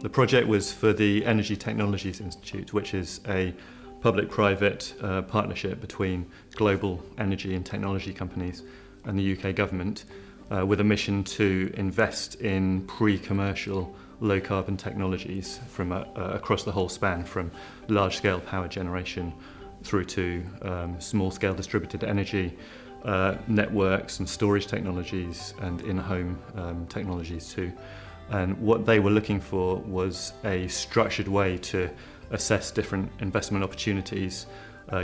The project was for the Energy Technologies Institute, which is a public-private partnership between global energy and technology companies and the UK government, with a mission to invest in pre-commercial low-carbon technologies from across the whole span, from large-scale power generation through to small-scale distributed energy, networks and storage technologies, and in-home technologies too. And what they were looking for was a structured way to assess different investment opportunities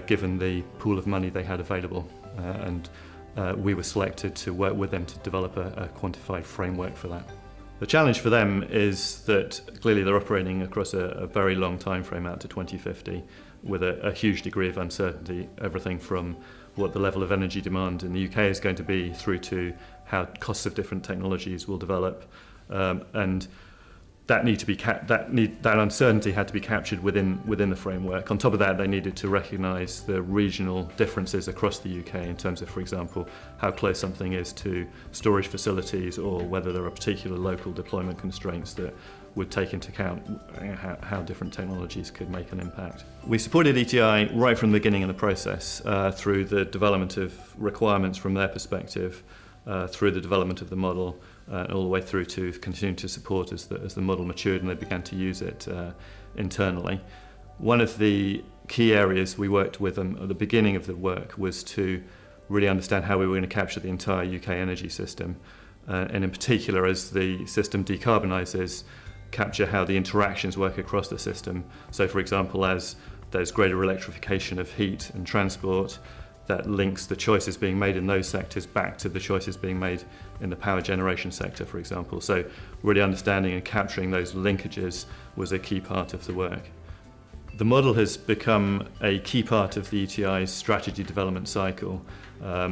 given the pool of money they had available. And we were selected to work with them to develop a quantified framework for that. The challenge for them is that clearly they're operating across a very long time frame out to 2050 with a huge degree of uncertainty, everything from what the level of energy demand in the UK is going to be through to how costs of different technologies will develop. And that uncertainty had to be captured within the framework. On top of that, they needed to recognise the regional differences across the UK in terms of, for example, how close something is to storage facilities, or whether there are particular local deployment constraints that would take into account how different technologies could make an impact. We supported ETI right from the beginning of the process through the development of requirements from their perspective, through the development of the model, all the way through to continuing to support as the model matured and they began to use it internally. One of the key areas we worked with them at the beginning of the work was to really understand how we were going to capture the entire UK energy system, and in particular, as the system decarbonises, capture how the interactions work across the system. So, for example, as there's greater electrification of heat and transport, that links the choices being made in those sectors back to the choices being made in the power generation sector, for example. So really understanding and capturing those linkages was a key part of the work. The model has become a key part of the ETI's strategy development cycle.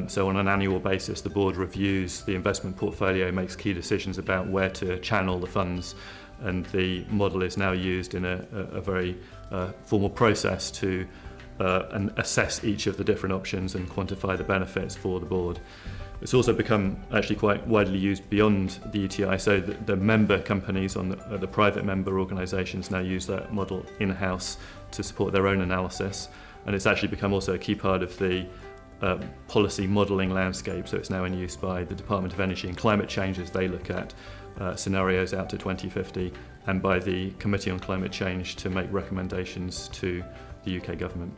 So on an annual basis, the board reviews the investment portfolio, makes key decisions about where to channel the funds, and the model is now used in a very formal process to and assess each of the different options and quantify the benefits for the board. It's also become actually quite widely used beyond the ETI, so the member companies on the private member organisations now use that model in-house to support their own analysis, and it's actually become also a key part of the policy modelling landscape, so it's now in use by the Department of Energy and Climate Change as they look at scenarios out to 2050, and by the Committee on Climate Change to make recommendations to the UK government.